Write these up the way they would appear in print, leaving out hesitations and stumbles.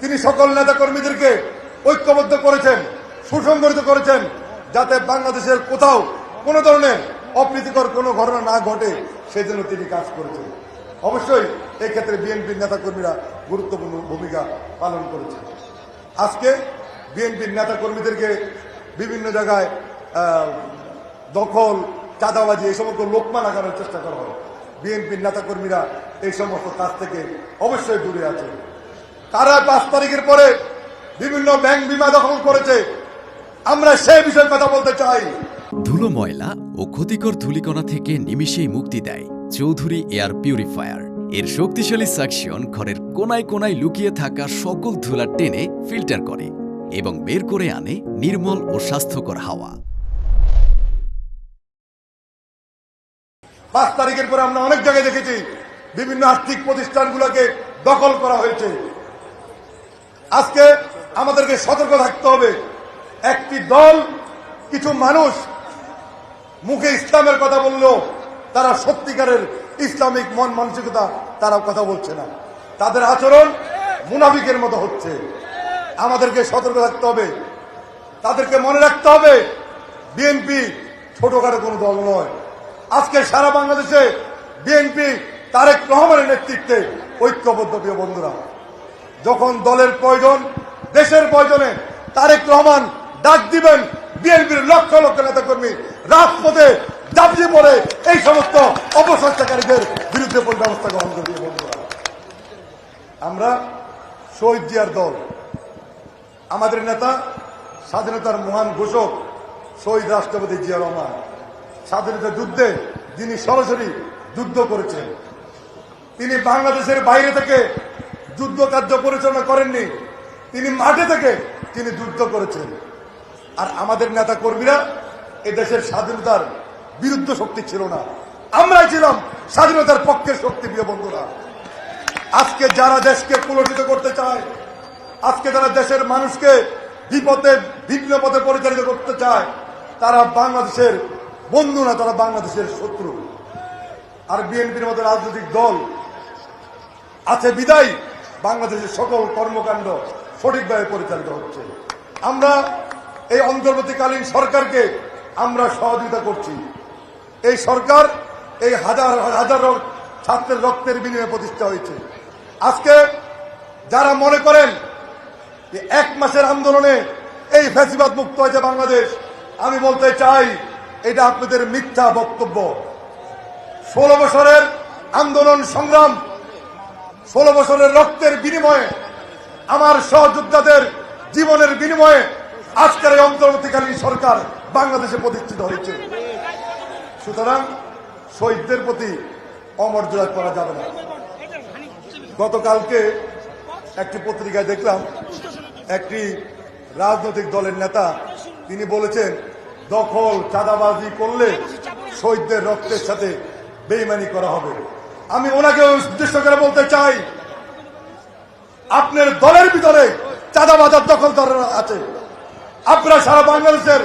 তিনি সকল নেতা কর্মীদেরকে ঐক্যবদ্ধ করেছেন, সুসংগঠিত করেছেন, যাতে বাংলাদেশের কোথাও কোনো ধরনের অপ্রীতিকর কোনো ঘটনা না ঘটে সেই জন্য তিনি কাজ করেছেন। অবশ্যই এক্ষেত্রে বিএনপির নেতা কর্মীরা গুরুত্বপূর্ণ ভূমিকা পালন করেছেন। আজকে বিএনপির নেতা কর্মীদেরকে বিভিন্ন জায়গায় দখল, চাঁদাবাজি এই সমস্ত লোকমা লাগানোর চেষ্টা করা হয়। বিএনপির নেতা কর্মীরা এই সমস্ত কাজ থেকে অবশ্যই দূরে আছে। তারা 5 তারিখের পরে বিভিন্ন ব্যাংক বিমা দখল করেছে, আমরা সেই বিষয়ে কথা বলতে চাই। ধুলো, ময়লা ও ক্ষতিকর ধূলিকণা থেকে নিমিষেই মুক্তি দেয় চৌধুরী এয়ার পিউরিফায়ার। এর শক্তিশালী সাকশন ঘরের কোনায় কোনায় লুকিয়ে থাকা সকল ধুলা টেনে ফিল্টার করে এবং বের করে আনে নির্মল ও স্বাস্থ্যকর হাওয়া। 5 তারিখের পরে আমরা অনেক জায়গায় দেখেছি বিভিন্ন আর্থিক প্রতিষ্ঠানগুলোকে দখল করা হয়েছে। আজকে আমাদেরকে সতর্ক থাকতে হবে। একটি দল, কিছু মানুষ মুখে ইসলামের কথা বললো, তারা সত্যিকারের ইসলামিক মন মানসিকতা তারা কথা বলছে না, তাদের আচরণ মুনাফিকের মতো হচ্ছে। আমাদেরকে সতর্ক থাকতে হবে। তাদেরকে মনে রাখতে হবে বিএনপি ছোটখাটো কোনো দল নয়। আজকে সারা বাংলাদেশে বিএনপি তারেক রহমানের নেতৃত্বে ঐক্যবদ্ধ। প্রিয় বন্ধুরা, যখন দলের প্রয়োজন, দেশের প্রয়োজনে তারেক রহমান ডাক দিবেন, বিএনপির লক্ষ লক্ষ নেতা কর্মী রাজপথে ঝাঁপিয়ে পড়ে এই সমস্ত অপচেষ্টাকারীদের বিরুদ্ধে ব্যবস্থা গ্রহণ করবে। বন্ধুরা, আমরা শহীদ জিয়ার দল, আমাদের নেতা স্বাধীনতার মহান ঘোষক শহীদ রাষ্ট্রপতি জিয়া রহমান স্বাধীনতা যুদ্ধে যিনি সরাসরি যুদ্ধ করেছেন, তিনি বাংলাদেশের বাইরে থেকে যুদ্ধ কার্য পরিচালনা করেননি, তিনি মাঠে থেকে তিনি যুদ্ধ করেছেন। আর আমাদের নেতা কর্মীরা এদেশের স্বাধীনতার বিরুদ্ধ শক্তি ছিল না, আমরাই ছিলাম স্বাধীনতার পক্ষের শক্তি। প্রিয় বন্ধুরা, আজকে যারা দেশকে কুলসিত করতে চায়, আজকে যারা দেশের মানুষকে বিপদে ভিন্ন পথে পরিচালিত করতে চায়, তারা বাংলাদেশের বন্ধু না, তারা বাংলাদেশের শত্রু। আর বিএনপির মতো রাজনৈতিক দল আছে বিদায় বাংলাদেশের সকল কর্মকাণ্ড সঠিকভাবে পরিচালিত হচ্ছে। আমরা এই অন্তর্বর্তীকালীন সরকারকে আমরা সহযোগিতা করছি। এই সরকার এই হাজার হাজার ছাত্রের রক্তের বিনিময়ে প্রতিষ্ঠা হয়েছে। আজকে যারা মনে করেন যে 1 মাসের আন্দোলনে এই ফ্যাসিবাদ মুক্ত হয়েছে বাংলাদেশ, আমি বলতে চাই এটা আপনাদের মিথ্যা বক্তব্য। 16 বছরের আন্দোলন সংগ্রাম, 16 বছরের রক্তের বিনিময়ে, আমার সহযোদ্ধাদের জীবনের বিনিময়ে আজকের এই অন্তর্বর্তীকালীন সরকার বাংলাদেশে প্রতিষ্ঠিত হয়েছে। সুতরাং শহীদদের প্রতি অমর্যাদা করা যাবে না। গতকালকে একটি পত্রিকায় দেখলাম একটি রাজনৈতিক দলের নেতা তিনি বলেছেন দখল, চাঁদাবাজি করলে শহীদদের রক্তের সাথে বেইমানি করা হবে। আমি ওনাকে উদ্দেশ্য করে বলতে চাই, আপনার দলের ভিতরে চাঁদাবাজার দখলদার আছে। আপনারা সারা বাংলাদেশের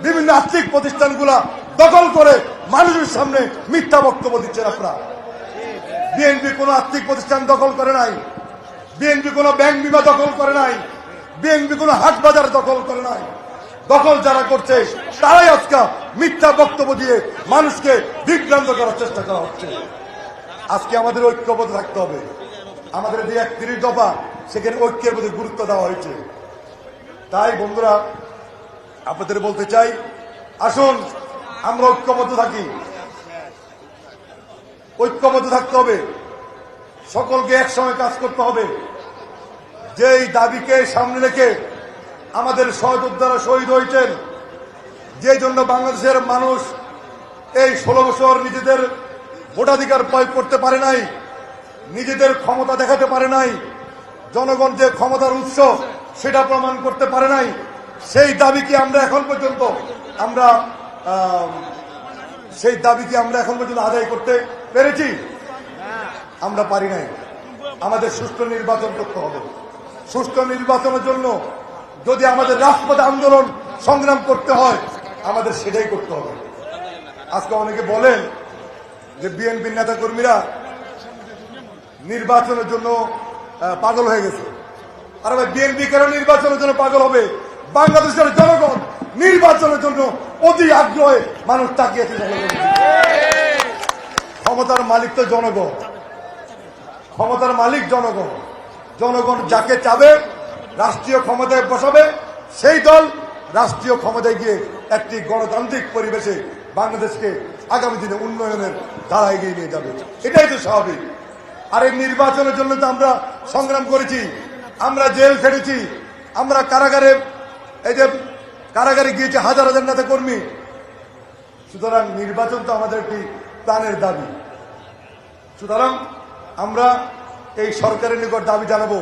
বিভিন্ন আর্থিক প্রতিষ্ঠানগুলা দখল করে মানুষের সামনে মিথ্যা বক্তব্য দিচ্ছেন। আপনারা বিএনপি কোনো আর্থিক প্রতিষ্ঠান দখল করে নাই, বিএনপি কোনো ব্যাংক বিমা দখল করে নাই, বিএনপি কোনো হাট বাজার দখল করে নাই। দখল যারা করছে তারাই আজকে মিথ্যা বক্তব্য দিয়ে মানুষকে বিভ্রান্ত করার চেষ্টা করা হচ্ছে। আজকে আমাদের ঐক্যবদ্ধ থাকতে হবে। আমাদের যে 31 দফা, সেখানে ঐক্যের প্রতি গুরুত্ব দেওয়া হয়েছে। তাই বন্ধুরা, আপনাদের বলতে চাই, আসুন আমরা ঐক্যবদ্ধ থাকি। ঐক্যবদ্ধ থাকতে হবে, সকলকে একসঙ্গে কাজ করতে হবে। যেই দাবিকে সামনে রেখে আমাদের সহযোদ্ধারা শহীদ হয়েছেন, যে জন্য বাংলাদেশের মানুষ এই 16 বছর নিজেদের ভোটাধিকার প্রয়োগ করতে পারে নাই, নিজেদের ক্ষমতা দেখাতে পারে নাই, জনগণ যে ক্ষমতার উৎস সেটা প্রমাণ করতে পারে নাই, সেই দাবিকে আমরা এখন পর্যন্ত আদায় করতে পেরেছি? আমরা পারি নাই। আমাদের সুষ্ঠু নির্বাচন করতে হবে। সুষ্ঠু নির্বাচনের জন্য যদি আমাদের রাজপথে আন্দোলন সংগ্রাম করতে হয়, আমাদের সেটাই করতে হবে। আজকে অনেকে বলেন যে বিএনপির নেতা কর্মীরা নির্বাচনের জন্য পাগল হয়ে গেছে। আর ভাই বিএনপি কেন নির্বাচনের জন্য পাগল হবে? বাংলাদেশের জনগণ নির্বাচনের জন্য অতি আগ্রহে মানুষ তাকিয়েছে। ক্ষমতার মালিক তো জনগণ, ক্ষমতার মালিক জনগণ। জনগণ যাকে চাবে রাষ্ট্রীয় ক্ষমতায় বসাবে, সেই দল রাষ্ট্রীয় ক্ষমতায় গিয়ে একটি গণতান্ত্রিক পরিবেশে বাংলাদেশকে আগামী দিনে উন্নয়নের ধারা এগিয়ে নিয়ে যাবে। এটাই তো স্বাভাবিক। আর এই নির্বাচনের জন্য তো আমরা সংগ্রাম করেছি, আমরা জেল খেটেছি, আমরা কারাগারে, এই যে কারাগারে গিয়েছে হাজার হাজার নেতা কর্মী। সুতরাং নির্বাচন তো আমাদের একটি প্রাণের দাবি। সুতরাং আমরা এই সরকারের নিকট দাবি জানাবো,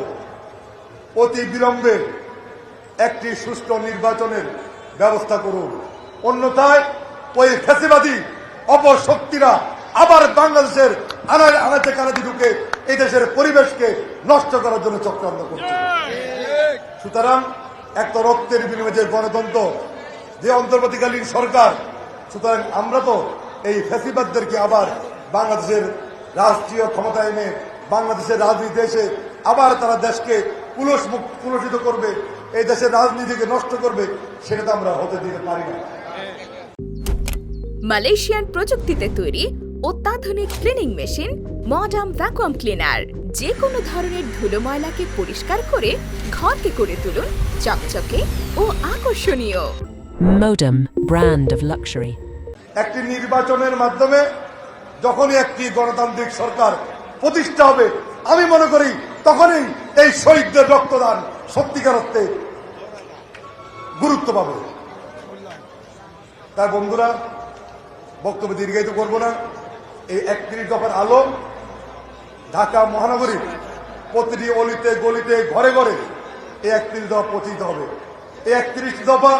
অতি বিলম্বে একটি সুষ্ঠু নির্বাচনের ব্যবস্থা করুন। অন্যথায় ওই ফ্যাসিবাদী অপশক্তিরা আবার বাংলাদেশের আনাচে কানাচে ঢুকে এই দেশের পরিবেশকে নষ্ট করার জন্য চক্রান্ত করছে। সুতরাং একটা রক্তের বিনিময়ে যে গণতন্ত্র, যে অন্তর্বর্তীকালীন সরকার, সুতরাং আমরা তো এই ফ্যাসিবাদদেরকে আবার বাংলাদেশের রাষ্ট্রীয় ক্ষমতা এনে বাংলাদেশের রাজনীতি এসে আবার তারা দেশকে কুলসিত করবে, এই দেশের রাজনীতিকে নষ্ট করবে, সেটা তো আমরা হতে দিতে পারি না। মালয়েশিয়ান প্রযুক্তিতে তৈরি অত্যাধুনিক cleaning machine modern vacuum cleaner যে কোনো ধরনের ধুলো ময়লাকে পরিষ্কার করে ঘরকে করে তুলুন চকচকে ও আকর্ষণীয়। Modem, brand of luxury. একটি নির্বাচনের মাধ্যমে যখনই একটি গণতান্ত্রিক সরকার প্রতিষ্ঠা হবে, আমি মনে করি তখনই এই শহীদদের রক্তদান সত্যিকার অর্থে গুরুত্ব পাবে। তাই বন্ধুরা, বক্তব্য দীর্ঘায়িত করবো না। এই 31 দফার আলো ঢাকা মহানগরীর প্রতিটি অলিতে গলিতে ঘরে ঘরে এই 31 দফা পৌঁছিতে হবে। এই 31 দফা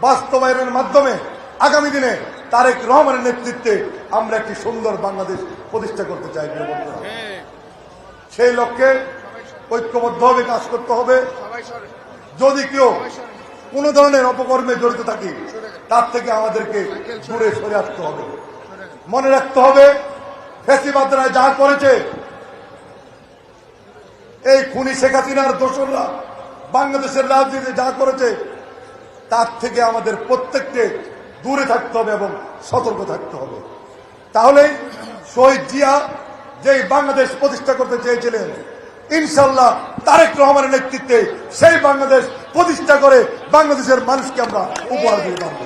বাস্তবায়নের মাধ্যমে আগামী দিনে তারেক রহমানের নেতৃত্বে আমরা একটি সুন্দর বাংলাদেশ প্রতিষ্ঠা করতে চাই। বন্ধুরা, সেই লক্ষ্যে ঐক্যবদ্ধভাবে কাজ করতে হবে। যদি কেউ কোন ধরনের অপকর্মে জড়িত থাকি, তার থেকে আমাদেরকে দূরে সরে আসতে হবে। মনে রাখতে হবে, ফ্যাসিবাদরা যা করেছে, এই খুনি শেখ হাসিনার দোসররা বাংলাদেশের রাজনীতি যা করেছে, তার থেকে আমাদের প্রত্যেককে দূরে থাকতে হবে এবং সতর্ক থাকতে হবে। তাহলে শহীদ জিয়া যেই বাংলাদেশ প্রতিষ্ঠা করতে চেয়েছিলেন, ইনশাল্লাহ তারেক রহমানের নেতৃত্বে সেই বাংলাদেশ প্রতিষ্ঠা করে বাংলাদেশের মানুষকে আমরা উপহার দিয়ে পারব।